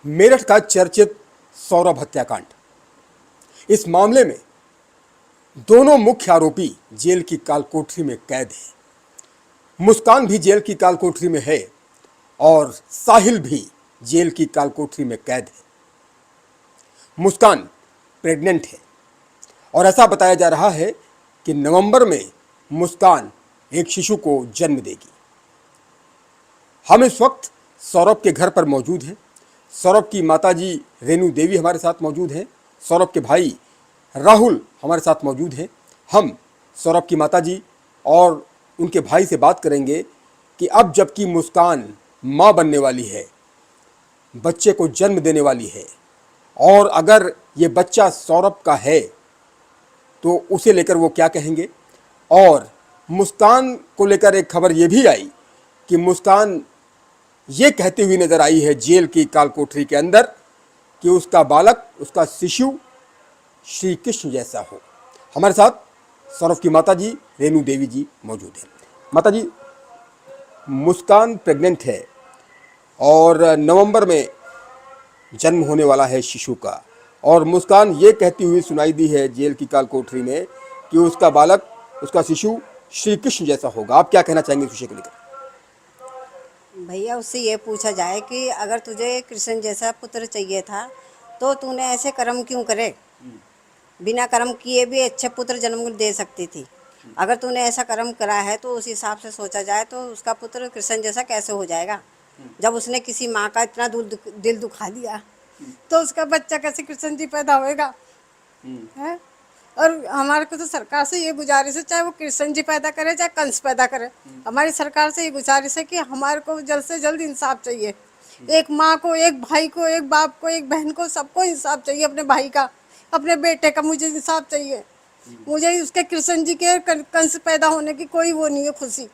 मेरठ का चर्चित सौरभ हत्याकांड। इस मामले में दोनों मुख्य आरोपी जेल की कालकोठरी में कैद हैं। मुस्कान भी जेल की कालकोठरी में है और साहिल भी जेल की कालकोठरी में कैद है। मुस्कान प्रेग्नेंट है और ऐसा बताया जा रहा है कि नवंबर में मुस्कान एक शिशु को जन्म देगी। हम इस वक्त सौरभ के घर पर मौजूद हैं। सौरभ की माताजी रेणु देवी हमारे साथ मौजूद हैं। सौरभ के भाई राहुल हमारे साथ मौजूद हैं। हम सौरभ की माताजी और उनके भाई से बात करेंगे कि अब जबकि मुस्कान माँ बनने वाली है, बच्चे को जन्म देने वाली है, और अगर ये बच्चा सौरभ का है तो उसे लेकर वो क्या कहेंगे। और मुस्कान को लेकर एक खबर ये भी आई कि मुस्कान ये कहती हुई नजर आई है जेल की कालकोठरी के अंदर कि उसका बालक, उसका शिशु श्री कृष्ण जैसा हो। हमारे साथ सौरभ की माताजी रेणु देवी जी मौजूद हैं। माताजी, मुस्कान प्रेग्नेंट है और नवंबर में जन्म होने वाला है शिशु का, और मुस्कान ये कहती हुई सुनाई दी है जेल की कालकोठरी में कि उसका बालक, उसका शिशु श्री कृष्ण जैसा होगा। आप क्या कहना चाहेंगे इस विषय को लेकर? भैया, उससे ये पूछा जाए कि अगर तुझे कृष्ण जैसा पुत्र चाहिए था तो तूने ऐसे कर्म क्यों करे। बिना कर्म किए भी अच्छे पुत्र जन्म दे सकती थी। अगर तूने ऐसा कर्म करा है तो उस हिसाब से सोचा जाए तो उसका पुत्र कृष्ण जैसा कैसे हो जाएगा। जब उसने किसी माँ का इतना दिल दुखा दिया तो उसका बच्चा कैसे कृष्ण जी पैदा होएगा है। और हमारे को तो सरकार से ये गुजारिश है, चाहे वो कृष्ण जी पैदा करे चाहे कंस पैदा करे, हमारी सरकार से ये गुजारिश है कि हमारे को जल्द से जल्द इंसाफ चाहिए। एक माँ को, एक भाई को, एक बाप को, एक बहन को, सबको इंसाफ चाहिए। अपने भाई का, अपने बेटे का मुझे इंसाफ चाहिए। मुझे उसके कृष्ण जी के कंस पैदा होने की कोई वो नहीं है खुशी।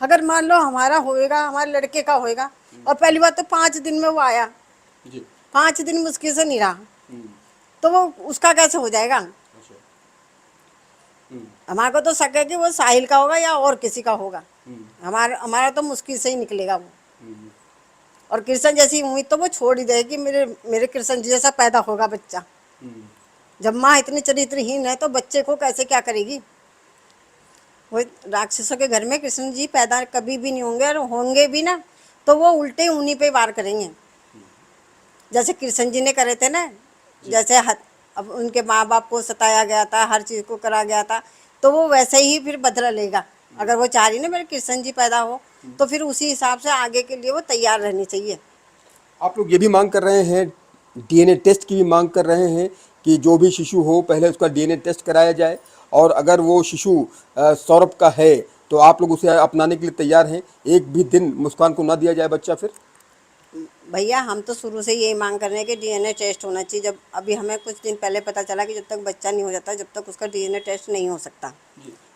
अगर मान लो हमारा होएगा, हमारे लड़के का होएगा, और पहली बात तो 5 दिन में वो आया, 5 दिन मुश्किल से नहीं रहा, तो वो उसका कैसे हो जाएगा। हमारे को तो शक है कि वो साहिल का होगा या और किसी का होगा। हमारा तो मुश्किल से ही निकलेगा वो। और कृष्ण जैसी उम्मीद तो वो छोड़ ही देगी, मेरे कृष्ण जी जैसा पैदा होगा बच्चा। जब माँ इतनी चरित्रहीन है तो बच्चे को कैसे क्या करेगी। वो राक्षसों के घर में कृष्ण जी पैदा कभी भी नहीं होंगे, और होंगे भी ना तो वो उल्टे उन्हीं पे वार करेंगे जैसे कृष्ण जी ने करे थे ना। जैसे अब उनके माँ बाप को सताया गया था, हर चीज़ को करा गया था, तो वो वैसे ही फिर बदला लेगा। अगर वो चाह रही ना मेरे कृष्ण जी पैदा हो तो फिर उसी हिसाब से आगे के लिए वो तैयार रहनी चाहिए। आप लोग ये भी मांग कर रहे हैं, डीएनए टेस्ट की भी मांग कर रहे हैं कि जो भी शिशु हो पहले उसका डीएनए टेस्ट कराया जाए, और अगर वो शिशु सौरभ का है तो आप लोग उसे अपनाने के लिए तैयार हैं। एक भी दिन मुस्कान को ना दिया जाए बच्चा फिर। भैया, हम तो शुरू से यही मांग कर रहे हैं कि डीएनए टेस्ट होना चाहिए। जब अभी हमें कुछ दिन पहले पता चला कि जब तक बच्चा नहीं हो जाता, जब तक उसका डीएनए टेस्ट नहीं हो सकता,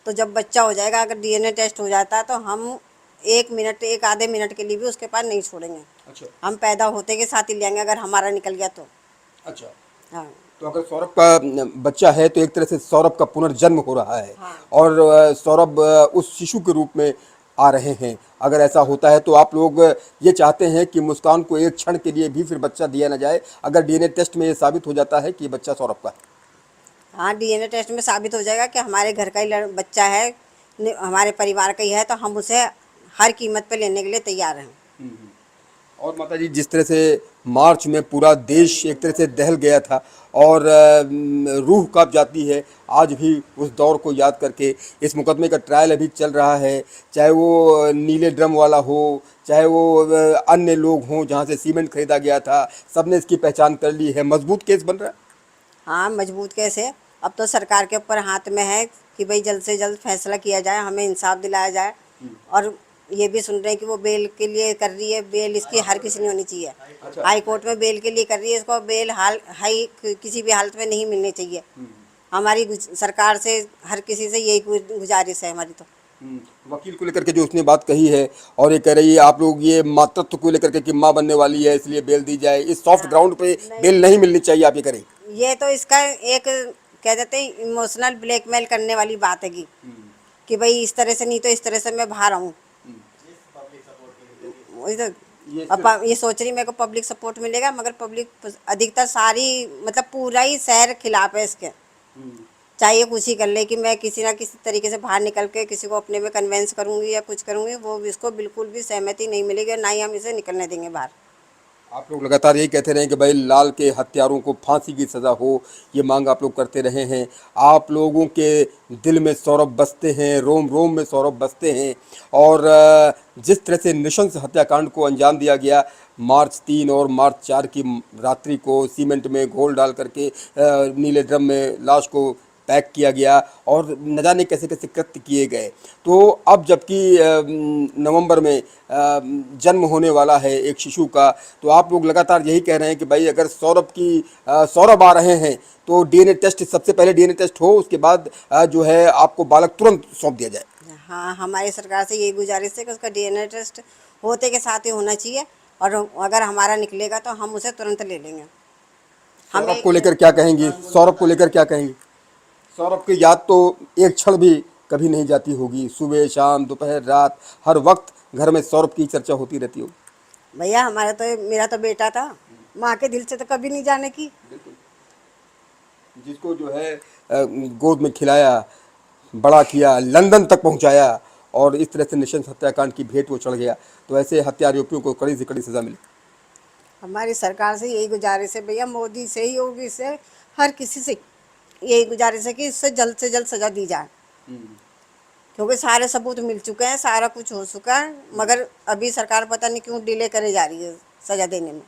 तो जब बच्चा हो जाएगा, अगर डीएनए टेस्ट हो जाता है तो हम 1 मिनट, एक आधे मिनट के लिए भी उसके पास नहीं छोड़ेंगे। अच्छा। हम पैदा होते के साथ ही ले आएंगे अगर हमारा निकल गया तो। अच्छा, हाँ तो अगर सौरभ का बच्चा है तो एक तरह से सौरभ का पुनर्जन्म हो रहा है। हाँ। और सौरभ उस शिशु के रूप में आ रहे हैं। अगर ऐसा होता है तो आप लोग ये चाहते हैं कि मुस्कान को एक क्षण के लिए भी फिर बच्चा दिया ना जाए, अगर डीएनए टेस्ट में ये साबित हो जाता है कि ये बच्चा सौरभ का है। हाँ, डीएनए टेस्ट में साबित हो जाएगा कि हमारे घर का ही बच्चा है, हमारे परिवार का ही है, तो हम उसे हर कीमत पे लेने के लिए तैयार हैं। और माता जी, जिस तरह से मार्च में पूरा देश एक तरह से दहल गया था और रूह कांप जाती है आज भी उस दौर को याद करके। इस मुकदमे का ट्रायल अभी चल रहा है, चाहे वो नीले ड्रम वाला हो, चाहे वो अन्य लोग हों जहाँ से सीमेंट खरीदा गया था, सबने इसकी पहचान कर ली है। मजबूत केस बन रहा है। हाँ, मजबूत कैसे। अब तो सरकार के ऊपर हाथ में है कि भाई जल्द से जल्द फैसला किया जाए, हमें इंसाफ दिलाया जाए। और ये भी सुन रहे हैं कि वो बेल के लिए कर रही है। बेल इसकी हर किसी नहीं होनी चाहिए। हाई कोर्ट में बेल के लिए कर रही है, इसको बेल हाई किसी भी हालत में नहीं मिलनी चाहिए। हमारी सरकार से, हर किसी से यही गुजारिश है हमारी। तो वकील को लेकर के जो उसने बात कही है, और ये कह रही है आप लोग ये मातृत्व को लेकर के कि माँ बनने वाली है इसलिए बेल दी जाए, इस सॉफ्ट ग्राउंड पे बेल नहीं मिलनी चाहिए, आप ये करें। ये तो इसका एक कह देते हैं इमोशनल ब्लैकमेल करने वाली बात है कि भाई इस तरह से नहीं तो इस तरह से मैं बाहर आऊँ। वही तो अब ये सोच रही मेरे को पब्लिक सपोर्ट मिलेगा, मगर पब्लिक अधिकतर सारी मतलब पूरा ही शहर खिलाफ है इसके। चाहे कुछ ही कर ले कि मैं किसी ना किसी तरीके से बाहर निकल के किसी को अपने में कन्वेंस करूंगी या कुछ करूंगी, वो इसको बिल्कुल भी सहमति नहीं मिलेगी और ना ही हम इसे निकलने देंगे बाहर। आप लोग लगातार यही कहते रहे कि भाई लाल के हत्यारों को फांसी की सज़ा हो, ये मांग आप लोग करते रहे हैं। आप लोगों के दिल में सौरभ बसते हैं, रोम रोम में सौरभ बसते हैं। और जिस तरह से नृशंस हत्याकांड को अंजाम दिया गया मार्च 3 और मार्च 4 की रात्रि को, सीमेंट में घोल डाल करके नीले ड्रम में लाश को पैक किया गया और न जाने कैसे कैसे कृत्य किए गए। तो अब जबकि नवंबर में जन्म होने वाला है एक शिशु का, तो आप लोग लगातार यही कह रहे हैं कि भाई अगर सौरभ आ रहे हैं तो डीएनए टेस्ट, सबसे पहले डीएनए टेस्ट हो, उसके बाद जो है आपको बालक तुरंत सौंप दिया जाए। हाँ, हमारी सरकार से यही गुजारिश है कि उसका डीएनए टेस्ट होते के साथ ही होना चाहिए, और अगर हमारा निकलेगा तो हम उसे तुरंत ले लेंगे। सौरभ को लेकर क्या कहेंगी? सौरभ को लेकर क्या कहेंगी? सौरभ की याद तो एक क्षण भी कभी नहीं जाती होगी। सुबह शाम दोपहर रात हर वक्त घर में सौरभ की चर्चा होती रहती होगी। भैया हमारा तो, मेरा तो बेटा था, माँ के दिल से तो कभी नहीं जाने की। जिसको जो है गोद में खिलाया, बड़ा किया, लंदन तक पहुंचाया, और इस तरह से नृशंस हत्याकांड की भेंट वो चढ़ गया, तो ऐसे हत्या आरोपियों को कड़ी से कड़ी सजा मिले। हमारी सरकार से यही गुजारिश है भैया, मोदी से, योगी से, हर किसी से यही गुजारिश है कि इससे जल्द से जल्द सजा दी जाए, क्योंकि सारे सबूत मिल चुके हैं, सारा कुछ हो चुका है, मगर अभी सरकार पता नहीं क्यों डिले करे जा रही है सजा देने में।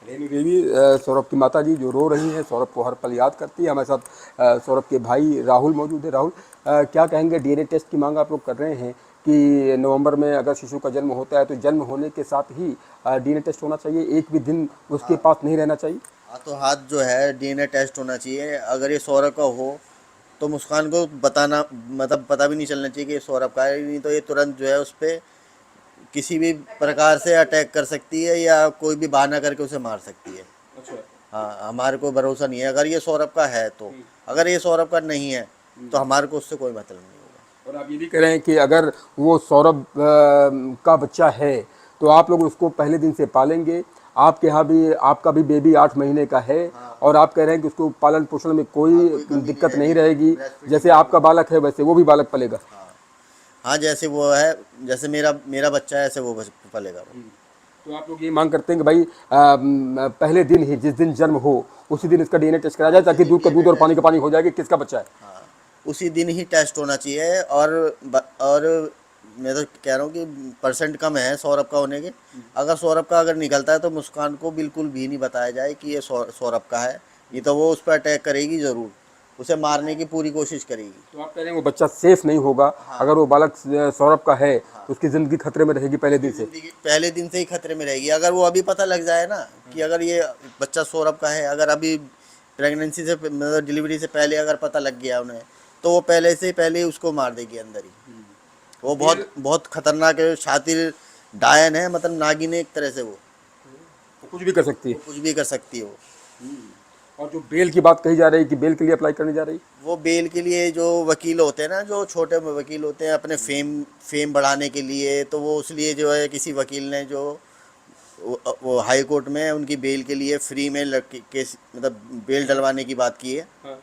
रेणु देवी सौरभ की माता जी जो रो रही हैं, सौरभ को हर पल याद करती है। हमारे साथ सौरभ के भाई राहुल मौजूद है। राहुल, क्या कहेंगे? डीएनए टेस्ट की मांग आप लोग कर रहे हैं कि नवंबर में अगर शिशु का जन्म होता है तो जन्म होने के साथ ही डीएनए टेस्ट होना चाहिए, एक भी दिन उसके पास नहीं रहना चाहिए। तो हाथ जो है डीएनए टेस्ट होना चाहिए। अगर ये सौरभ का हो तो मुस्कान को बताना, मतलब पता भी नहीं चलना चाहिए कि ये सौरभ का है, नहीं तो ये तुरंत जो है उस पर किसी भी प्रकार से अटैक कर सकती है या कोई भी बहाना करके उसे मार सकती है। अच्छा। हाँ, हमारे को भरोसा नहीं है अगर ये सौरभ का है तो। अगर ये सौरभ का नहीं है तो हमारे को उससे कोई मतलब नहीं होगा। और आप ये भी कह रहे हैं कि अगर वो सौरभ का बच्चा है तो आप लोग उसको पहले दिन से पालेंगे। आपके यहाँ भी आपका भी बेबी 8 महीने का है। हाँ। और आप कह रहे हैं कि उसको पालन पोषण में कोई दिक्कत नहीं रहेगी, जैसे आपका बालक है वैसे वो भी बालक पलेगा। हाँ, जैसे वो है, जैसे मेरा बच्चा है ऐसे वो पलेगा। तो आप लोग ये मांग करते हैं कि भाई पहले दिन ही, जिस दिन जन्म हो उसी दिन इसका डीएनए टेस्ट कराया जाए, ताकि दूध का दूध और पानी का पानी हो जाए कि किसका बच्चा है। हाँ, उसी दिन ही टेस्ट होना चाहिए। और मैं तो कह रहा हूँ कि परसेंट कम है सौरभ का होने के। अगर सौरभ का अगर निकलता है तो मुस्कान को बिल्कुल भी नहीं बताया जाए कि ये सौरभ का है, नहीं तो वो उस पर अटैक करेगी ज़रूर, उसे मारने की पूरी कोशिश करेगी। तो आप कह रहे हैं वो बच्चा सेफ नहीं होगा। हाँ। अगर वो बालक सौरभ का है। हाँ। तो उसकी ज़िंदगी खतरे में रहेगी पहले दिन से ही खतरे में रहेगी। अगर वो अभी पता लग जाए ना कि अगर ये बच्चा सौरभ का है, अगर अभी प्रेगनेंसी से मतलब डिलीवरी से पहले अगर पता लग गया उन्हें, तो वो पहले से पहले ही उसको मार देगी अंदर ही। वो बहुत खतरनाक है, शातिर डायन है, मतलब नागिन है एक तरह से। वो कुछ भी कर सकती है। कुछ भी कर सकती है वो। और जो बेल की बात कही जा रही है कि बेल के लिए अप्लाई करने जा रही, वो बेल के लिए जो वकील होते हैं ना, जो छोटे वकील होते हैं अपने फेम बढ़ाने के लिए, तो वो इसलिए जो है किसी वकील ने जो वो हाई कोर्ट में उनकी बेल के लिए फ्री में केस मतलब बेल डलवाने की बात की है। हाँ।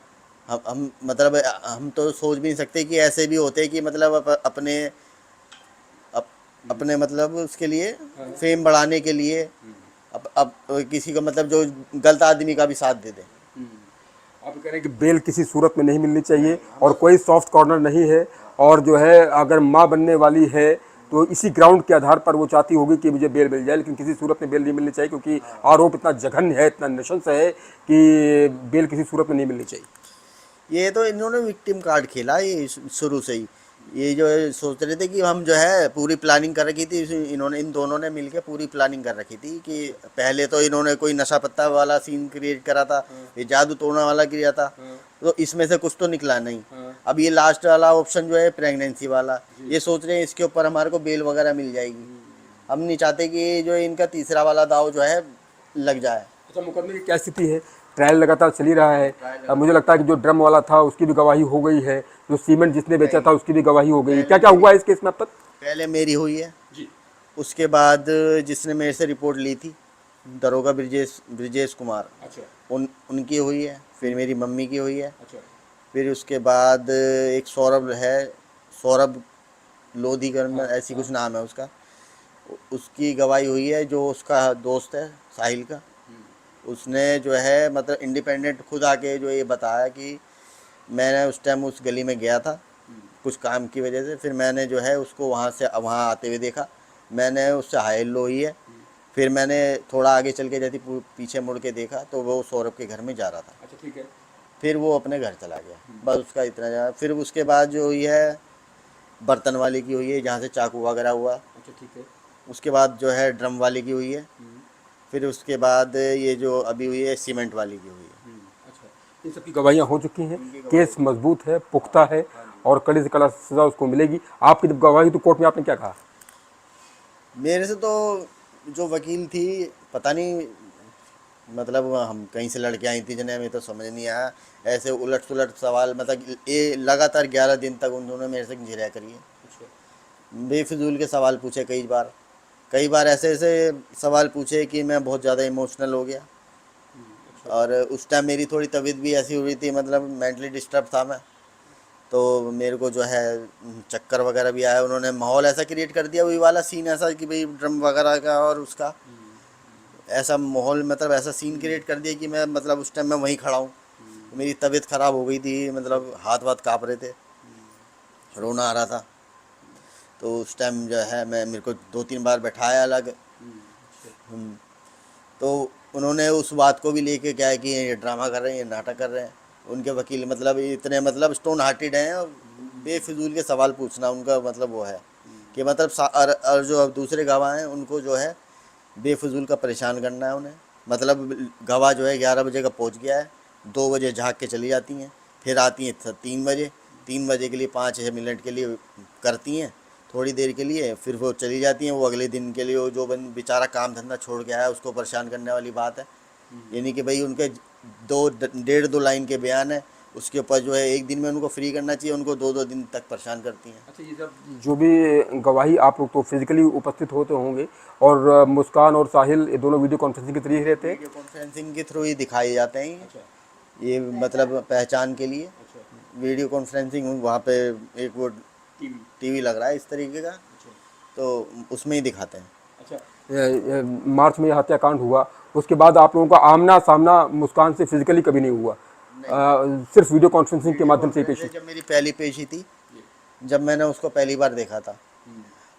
हम तो सोच भी नहीं सकते कि ऐसे भी होते कि मतलब अपने मतलब उसके लिए फेम बढ़ाने के लिए अब किसी का मतलब जो गलत आदमी का भी साथ दे दे। आप कह रहे हैं कि बेल किसी सूरत में नहीं मिलनी चाहिए और कोई सॉफ्ट कॉर्नर नहीं है, और जो है अगर माँ बनने वाली है तो इसी ग्राउंड के आधार पर वो चाहती होगी कि मुझे बेल मिल जाए, लेकिन किसी सूरत में बेल नहीं मिलनी चाहिए, क्योंकि आरोप इतना जघन्य है, इतना नृशंस है कि बेल किसी सूरत में नहीं मिलनी चाहिए। ये तो इन्होंने विक्टिम कार्ड खेला ये शुरू से ही। ये जो है सोच रहे थे कि हम जो है पूरी प्लानिंग कर रखी थी, इन दोनों ने मिलके पूरी प्लानिंग कर रखी थी कि पहले तो इन्होंने कोई नशा पत्ता वाला सीन क्रिएट करा था, ये जादू टोना वाला किया था, तो इसमें से कुछ तो निकला नहीं। अब ये लास्ट वाला ऑप्शन जो है प्रेगनेंसी वाला, ये सोच रहे हैं इसके ऊपर हमारे को बेल वगैरह मिल जाएगी। हम नहीं चाहते कि जो इनका तीसरा वाला दाव जो है लग जाए। अच्छा, मुकदमे की क्या स्थिति है? ट्रायल लगातार चल ही रहा है। मुझे लगता है कि जो ड्रम वाला था उसकी भी गवाही हो गई है, जो सीमेंट जिसने बेचा था उसकी भी गवाही हो गई है। क्या क्या हुआ है इस केस में अब तक? पहले मेरी हुई है जी, उसके बाद जिसने मेरे से रिपोर्ट ली थी दरोगा ब्रिजेश ब्रिजेश कुमार, अच्छा उनकी हुई है। फिर मेरी मम्मी की हुई है। अच्छा फिर उसके बाद एक सौरभ है, सौरभ लोधीकर में ऐसी कुछ नाम है उसका, उसकी गवाही हुई है। जो उसका दोस्त है साहिल का, उसने जो है मतलब इंडिपेंडेंट खुद आके जो ये बताया कि मैंने उस टाइम उस गली में गया था कुछ काम की वजह से। फिर मैंने जो है उसको वहाँ आते हुए देखा। मैंने उससे हाय हेलो हुई है। फिर मैंने थोड़ा आगे चल के जैसे पीछे मुड़ के देखा तो वो सौरभ के घर में जा रहा था। अच्छा ठीक है। फिर वो अपने घर चला गया, बस उसका इतना जाना। फिर उसके बाद जो हुई है बर्तन वाले की हुई है, जहाँ से चाकू वगैरह हुआ। अच्छा ठीक है। उसके बाद जो है ड्रम वाले की हुई है। फिर उसके बाद ये जो अभी हुई है सीमेंट वाली की हुई है। अच्छा, इन सबकी गवाहियाँ हो चुकी हैं, केस मजबूत है, पुख्ता है और कड़ी से कड़ा सजा उसको मिलेगी। आपकी जब गवाही तो कोर्ट में आपने क्या कहा? मेरे से तो जो वकील थी पता नहीं, मतलब हम कहीं से लड़के आई थी जिन्हें हमें तो समझ नहीं आया। ऐसे उलट सुलट सवाल, मतलब ये लगातार 11 दिन तक उन्होंने मेरे से झिड़िया करी है। बेफिजूल के सवाल पूछे कई बार ऐसे ऐसे सवाल पूछे कि मैं बहुत ज़्यादा इमोशनल हो गया। और उस टाइम मेरी थोड़ी तबीयत भी ऐसी हुई थी, मतलब मेंटली डिस्टर्ब था मैं। तो मेरे को जो है चक्कर वगैरह भी आया। उन्होंने माहौल ऐसा क्रिएट कर दिया, वही वाला सीन ऐसा कि भाई ड्रम वगैरह का और उसका ऐसा माहौल, मतलब ऐसा सीन क्रिएट कर दिया कि मैं मतलब उस टाइम मैं वहीं खड़ा हूँ। मेरी तबीयत ख़राब हो गई थी, मतलब हाथ वाथ काँप रहे थे, रोना आ रहा था। तो उस टाइम जो है मेरे को 2-3 बार बैठाया अलग। तो उन्होंने उस बात को भी लेके क्या है कि ये ड्रामा कर रहे हैं, ये नाटक कर रहे हैं। उनके वकील मतलब इतने मतलब स्टोन हार्टेड हैं, और बेफिजूल के सवाल पूछना उनका मतलब वो है कि मतलब और जो अब दूसरे गवाह हैं उनको जो है बेफिजूल का परेशान करना है उन्हें। मतलब गवाह जो है 11 बजे का पहुंच गया है, 2 बजे झाँक के चली जाती हैं, फिर आती हैं 3 बजे के लिए 5-6 मिनट के लिए करती हैं थोड़ी देर के लिए, फिर वो चली जाती हैं। वो अगले दिन के लिए वो जो बेचारा काम धंधा छोड़ के आया उसको परेशान करने वाली बात है। यानी कि भाई उनके 2 लाइन के बयान है, उसके ऊपर जो है एक दिन में उनको फ्री करना चाहिए, उनको 2 दिन तक परेशान करती हैं। अच्छा, ये सब जो भी गवाही आप लोग तो फिजिकली उपस्थित होते होंगे और मुस्कान और साहिल ये दोनों वीडियो कॉन्फ्रेंसिंग के जरिए रहते हैं? वीडियो कॉन्फ्रेंसिंग के थ्रू ही दिखाए जाते हैं अच्छा ये मतलब पहचान के लिए। अच्छा वीडियो कॉन्फ्रेंसिंग वहाँ पे एक वो टीवी लग रहा है इस तरीके का, तो उसमें ही दिखाते हैं। अच्छा, मार्च में यह हत्याकांड हुआ, उसके बाद आप लोगों का आमना सामना मुस्कान से फिजिकली कभी नहीं हुआ? सिर्फ वीडियो कॉन्फ्रेंसिंग के माध्यम से ही पेशी? जब मेरी पहली पेशी थी, जब मैंने उसको पहली बार देखा था।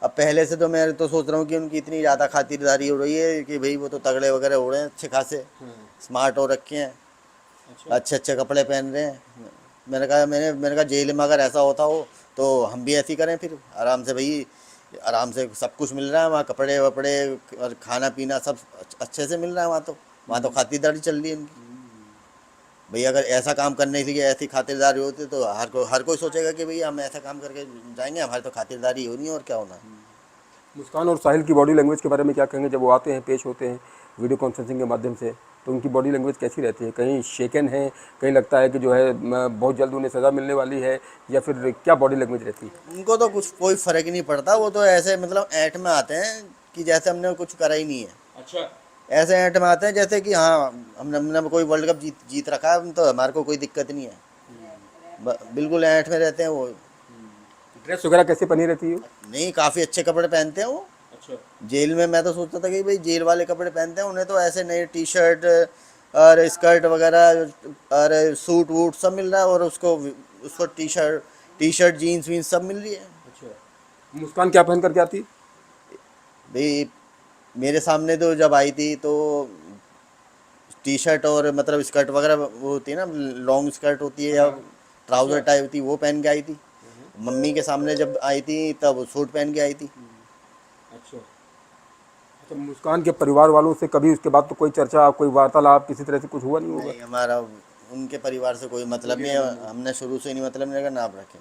अब पहले से तो मैं तो सोच रहा हूँ कि उनकी इतनी ज़्यादा खातिरदारी हो रही है कि भाई वो तो तगड़े वगैरह हो रहे हैं, अच्छे खासे स्मार्ट हो रखे हैं, अच्छे अच्छे कपड़े पहन रहे हैं। मैंने कहा जेल में अगर ऐसा होता हो तो हम भी ऐसी करें, फिर आराम से भाई, आराम से सब कुछ मिल रहा है वहाँ, कपड़े वपड़े और खाना पीना सब अच्छे से मिल रहा है वहाँ तो खातिरदारी चल रही है उनकी। भैया अगर ऐसा काम करने के लिए ऐसी खातिरदारी होती तो हर कोई सोचेगा कि भैया हम ऐसा काम करके जाएंगे, हमारी तो खातिरदारी होनी है और क्या होना है। मुस्कान और साहिल की बॉडी लैंग्वेज के बारे में क्या कहेंगे जब वो आते हैं, पेश होते हैं वीडियो कॉन्फ्रेंसिंग के माध्यम से, तो उनकी बॉडी लैंग्वेज कैसी रहती है? कहीं शेकन है, कहीं लगता है कि जो है बहुत जल्द उन्हें सज़ा मिलने वाली है, या फिर क्या बॉडी लैंग्वेज रहती है? उनको तो कुछ कोई फ़र्क ही नहीं पड़ता, वो तो ऐसे मतलब ऐंठ में आते हैं कि जैसे हमने कुछ करा ही नहीं है। अच्छा ऐसे ऐंठ में आते हैं जैसे कि हाँ हमने कोई वर्ल्ड कप जीत रखा है, तो हमारे को कोई दिक्कत नहीं है। बिल्कुल ऐंठ में रहते हैं वो। ड्रेस वगैरह कैसे पहनी रहती है? नहीं, काफ़ी अच्छे कपड़े पहनते हैं वो। अच्छा जेल में मैं तो सोचता था कि भाई जेल वाले कपड़े पहनते हैं, उन्हें तो ऐसे नए टी शर्ट और स्कर्ट वगैरह और सूट वूट सब मिल रहा है, और उसको टी शर्ट जीन्स वीन्स सब मिल रही है। अच्छा, मुस्कान क्या पहन करके आती? भाई मेरे सामने तो जब आई थी तो टी शर्ट और मतलब स्कर्ट वगैरह वो होती है ना, लॉन्ग स्कर्ट होती है या ट्राउज़र टाइप थी, वो पहन के आई थी। मम्मी के सामने जब आई थी तब सूट पहन के आई थी। अच्छा अच्छा, मुस्कान के परिवार वालों से कभी उसके बाद तो कोई चर्चा, कोई वार्तालाप किसी तरह से कुछ हुआ नहीं होगा? नहीं, हमारा उनके परिवार से कोई मतलब नहीं है, हमने शुरू से ही नहीं मतलब नहीं रखा, ना आप रखें।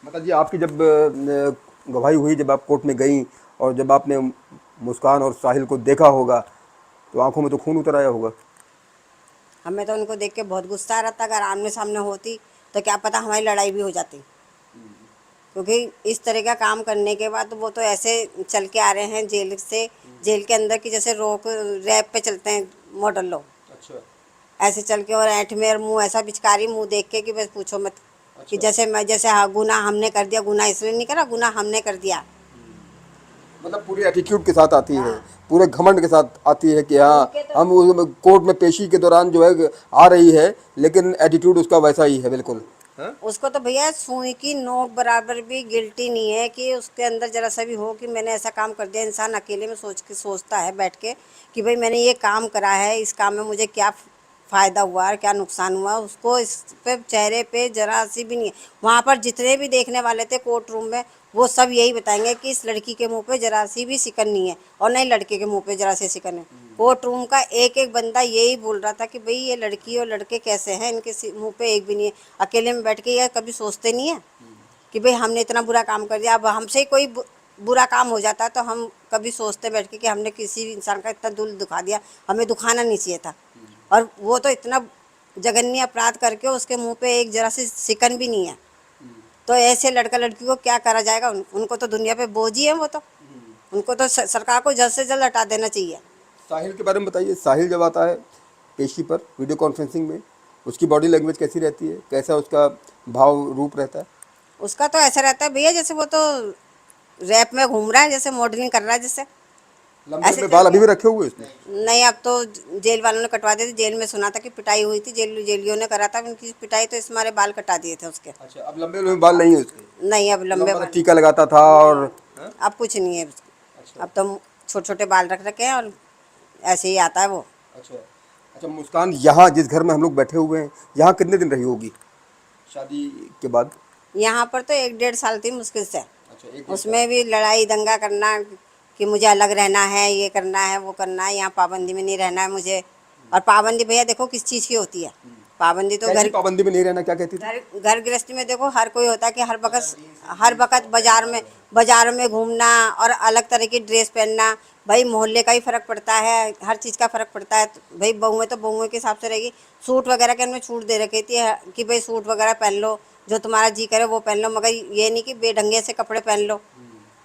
मतलब जी आपकी जब गवाही हुई, जब आप कोर्ट में गई और जब आपने मुस्कान और साहिल को देखा होगा तो आंखों में तो खून उतर आया होगा? हमें तो उनको देख के बहुत गुस्सा आ रहा था। अगर आमने सामने होती तो क्या पता हमारी लड़ाई भी हो जाती। क्योंकि इस तरह का काम करने के बाद वो तो ऐसे चल के आ रहे हैं जेल से, जेल के अंदर की जैसे रोक रैप पे चलते हैं मॉडल लोग, अच्छा ऐसे चल के और ऐंठ में और मुंह ऐसा पिचकारी मुंह देख के कि बस पूछो मत कि जैसे हाँ गुनाह हमने कर दिया, गुनाह इसलिए नहीं करा, गुनाह हमने कर दिया। मतलब पूरे एटीट्यूड के साथ आती है, पूरे घमंड के साथ आती है कि हाँ उनके तो- हम कोर्ट में पेशी के दौरान जो है आ रही है, लेकिन एटीट्यूड उसका वैसा ही है बिल्कुल। हाँ? उसको तो भैया सुई की नोक बराबर भी गिल्टी नहीं है कि उसके अंदर जरा सा भी हो कि मैंने ऐसा काम कर दिया। इंसान अकेले में सोचता है बैठ के कि भाई मैंने ये काम करा है, इस काम में मुझे क्या फ़ायदा हुआ और क्या नुकसान हुआ, उसको इस पे चेहरे पे जरा सी भी नहीं है। वहाँ पर जितने भी देखने वाले थे कोर्ट रूम में, वो सब यही बताएंगे कि इस लड़की के मुंह पे जरा सी भी सिकन नहीं है और नहीं लड़के के मुंह पे जरा सी सिकन है। कोर्ट रूम का एक एक बंदा यही बोल रहा था कि भाई ये लड़की और लड़के कैसे हैं, इनके मुंह पे एक भी नहीं है। अकेले में बैठ के ये कभी सोचते नहीं है कि भाई हमने इतना बुरा काम कर दिया। अब हमसे ही कोई बुरा काम हो जाता तो हम कभी सोचते बैठ के कि हमने किसी भी इंसान का इतना दिल दुखा दिया, हमें दुखाना नहीं चाहिए था। और वो तो इतना जघन्य अपराध करके उसके मुंह पे एक जरा सी सिकन भी नहीं है, तो ऐसे लड़का लड़की को क्या करा जाएगा। उनको तो दुनिया पे बोझ ही है वो तो। उनको तो सरकार को जल्द से जल्द हटा देना चाहिए। साहिल के बारे में बताइए। साहिल जब आता है पेशी पर वीडियो कॉन्फ्रेंसिंग में, उसकी बॉडी लैंग्वेज कैसी रहती है, कैसा उसका भाव रूप रहता है? उसका तो ऐसा रहता है भैया जैसे वो तो रैप में घूम रहा है, जैसे मॉडलिंग कर रहा है जैसे। लंबे ऐसे में बाल अभी भी रखे हुए उसने? नहीं, अब तो जेल वालों ने कटवा दिए थे। जेल में सुना था कि पिटाई हुई थी, जेलियों ने करा था उनकी पिटाई, तो इस मारे बाल कटा दिए थे उसके। अच्छा, अब लंबे में बाल नहीं है उसके? नहीं, अब लंबे लंबा बाल टीका लगाता था और हाँ? अब कुछ नहीं है उसके। अब तो छोटे छोटे बाल रख रखे हैं और ऐसे ही आता है वो। अच्छा अच्छा। मुस्कान यहाँ जिस घर में हम लोग बैठे हुए हैं, यहाँ कितने दिन रही होगी शादी के बाद? यहाँ पर तो 1-1.5 साल थी मुश्किल से। अच्छा, एक उसमें भी लड़ाई दंगा करना कि मुझे अलग रहना है, ये करना है, वो करना है, यहाँ पाबंदी में नहीं रहना है मुझे। और पाबंदी भैया देखो किस चीज़ की होती है। पाबंदी तो कैसी घर पाबंदी में नहीं रहना, क्या कहती थी? घर गृहस्थी में देखो हर कोई होता है कि हर वक्त बाजार में घूमना और अलग तरह की ड्रेस पहनना। भाई मोहल्ले का ही फ़र्क पड़ता है, हर चीज़ का फ़र्क पड़ता है। तो भाई बहुएं तो बहुएं के हिसाब से रहेगी। सूट वगैरह के उनमें छूट दे रखी थी कि भाई सूट वगैरह पहन लो, जो तुम्हारा जी करे वो पहन लो, मगर ये नहीं कि बेढंगे से कपड़े पहन लो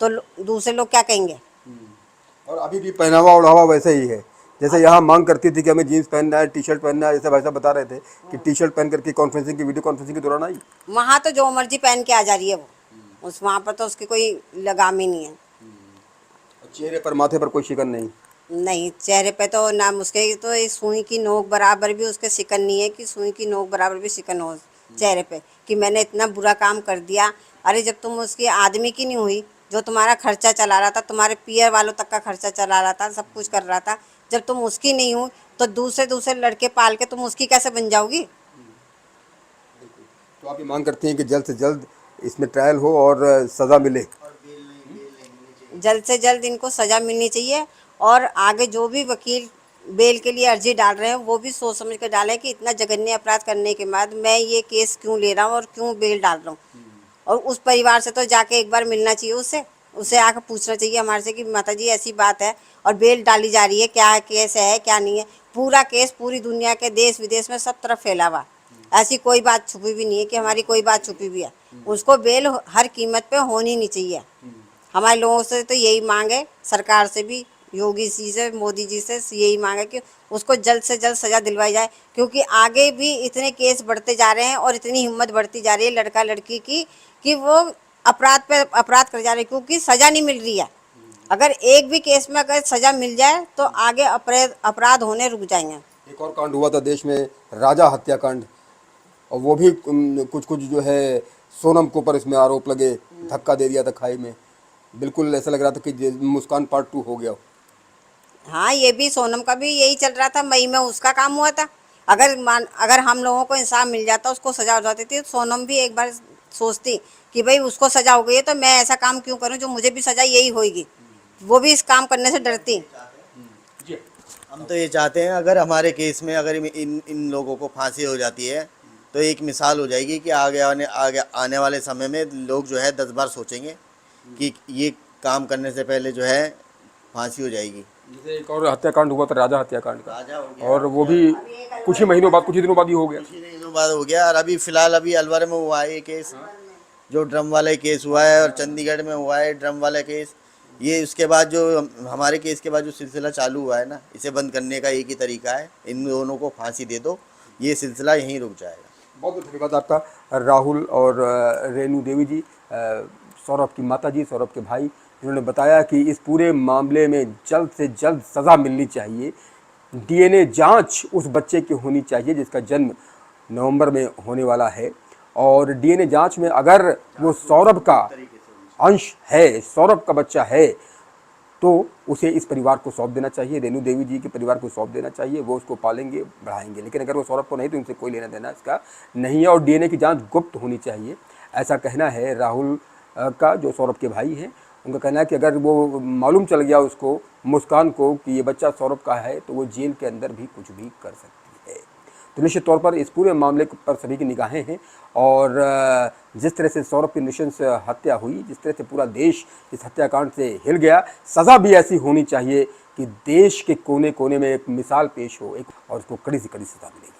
तो दूसरे लोग क्या कहेंगे। और अभी भी पहनावा ओढ़ावा वैसे ही है जैसे यहाँ मांग करती थी कि हमें जीन्स पहनना है, टी शर्ट पहनना है। जैसे भाई साहब बता रहे थे कि टी शर्ट पहन करके कॉन्फ्रेंसिंग की वीडियो कॉन्फ्रेंसिंग के दौरान आई। वहाँ तो जो मर्जी पहन के आ जा रही है वो, उस वहाँ पर तो उसकी कोई लगाम ही नहीं है। और चेहरे पर माथे पर कोई शिकन नहीं? नहीं, चेहरे पे तो ना उसके तो इस सुई की नोक बराबर भी उसके सिकन नहीं है कि सुई की नोक बराबर भी सिकन हो चेहरे पे कि मैंने इतना बुरा काम कर दिया। अरे जब तुम उसकी आदमी की नहीं हुई, जो तुम्हारा खर्चा चला रहा था, तुम्हारे पियर वालों तक का खर्चा चला रहा था, सब कुछ कर रहा था, जब तुम उसकी नहीं हुई तो दूसरे लड़के पाल के तुम उसकी कैसे बन जाओगी। तो आप ये मांग करती हैं कि जल्द से जल्द इसमें ट्रायल हो और सज़ा मिले? जल्द से जल्द इनको सज़ा मिलनी चाहिए। और आगे जो भी वकील बेल के लिए अर्जी डाल रहे हैं वो भी सोच समझ कर डालें कि इतना जघन्य अपराध करने के बाद मैं ये केस क्यों ले रहा हूँ और क्यों बेल डाल रहा हूँ। और उस परिवार से तो जाके एक बार मिलना चाहिए, उससे आकर पूछना चाहिए हमारे से कि माता जी ऐसी बात है और बेल डाली जा रही है, क्या केस है क्या नहीं है। पूरा केस पूरी दुनिया के देश विदेश में सब तरफ फैला हुआ, ऐसी कोई बात छुपी भी नहीं है कि हमारी कोई बात छुपी भी है। उसको बेल हर कीमत पे होनी नहीं चाहिए। हमारे लोगों से तो यही मांग है, सरकार से भी, योगी जी से, मोदी जी से यही मांग है कि उसको जल्द से जल्द सज़ा दिलवाई जाए। क्योंकि आगे भी इतने केस बढ़ते जा रहे हैं और इतनी हिम्मत बढ़ती जा रही है लड़का लड़की की कि वो अपराध पे अपराध कर जा रहे हैं, क्योंकि सज़ा नहीं मिल रही है। अगर एक भी केस में अगर सज़ा मिल जाए तो आगे अपराध होने रुक जाएंगे। एक और कांड हुआ था देश में, राजा हत्याकांड, और वो भी कुछ कुछ जो है सोनम के ऊपर इसमें आरोप लगे, धक्का दे दिया था खाई में। बिल्कुल ऐसा लग रहा था कि मुस्कान पार्ट 2 हो गया। हाँ, ये भी सोनम का भी यही चल रहा था, मई में उसका काम हुआ था। अगर हम लोगों को इंसाफ मिल जाता, उसको सजा हो जाती थी, तो सोनम भी एक बार सोचती कि भाई उसको सजा हो गई है तो मैं ऐसा काम क्यों करूं जो मुझे भी सजा यही होगी। वो भी इस काम करने से डरती। हम तो ये चाहते हैं अगर हमारे केस में अगर इन इन लोगों को फांसी हो जाती है तो एक मिसाल हो जाएगी कि आगे आने वाले समय में लोग जो है 10 बार सोचेंगे कि ये काम करने से पहले जो है फांसी हो जाएगी। जैसे एक और हत्याकांड हुआ था, राजा हत्याकांड का, राजा हो गया और वो भी कुछ ही दिनों बाद ही हो गया। कुछ ही दिनों बाद हो गया। और अभी फिलहाल अभी अलवर में हुआ है ये केस, जो ड्रम वाला केस हुआ है और चंडीगढ़ में हुआ है ड्रम वाला केस, ये उसके बाद जो हमारे केस के बाद जो सिलसिला चालू हुआ है ना, इसे बंद करने का एक ही तरीका है, इन दोनों को फांसी दे दो, ये सिलसिला यहीं रुक जाएगा। बहुत बहुत धन्यवाद आपका राहुल और रेणु देवी जी, सौरभ की माता जी, सौरभ के भाई, जिन्होंने बताया कि इस पूरे मामले में जल्द से जल्द सज़ा मिलनी चाहिए। डीएनए जांच उस बच्चे की होनी चाहिए जिसका जन्म नवंबर में होने वाला है, और डीएनए जांच में अगर वो सौरभ का अंश है, सौरभ का बच्चा है, तो उसे इस परिवार को सौंप देना चाहिए, रेणु देवी जी के परिवार को सौंप देना चाहिए। वो उसको पालेंगे, बढ़ाएंगे। लेकिन अगर वो सौरभ को नहीं, तो इनसे कोई लेना देना इसका नहीं है, और डीएनए की जांच गुप्त होनी चाहिए, ऐसा कहना है राहुल का, जो सौरभ के भाई हैं। उनका कहना है कि अगर वो मालूम चल गया उसको, मुस्कान को, कि ये बच्चा सौरभ का है, तो वो जेल के अंदर भी कुछ भी कर सकती है। तो निश्चित तौर पर इस पूरे मामले पर सभी की निगाहें हैं, और जिस तरह से सौरभ की नृशंस हत्या हुई, जिस तरह से पूरा देश इस हत्याकांड से हिल गया, सज़ा भी ऐसी होनी चाहिए कि देश के कोने कोने में एक मिसाल पेश हो, और उसको कड़ी से कड़ी सज़ा मिलेगी।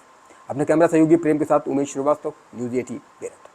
अपने कैमरा सहयोगी प्रेम के साथ उमेश श्रीवास्तव, न्यूज़ 18 मेरठ।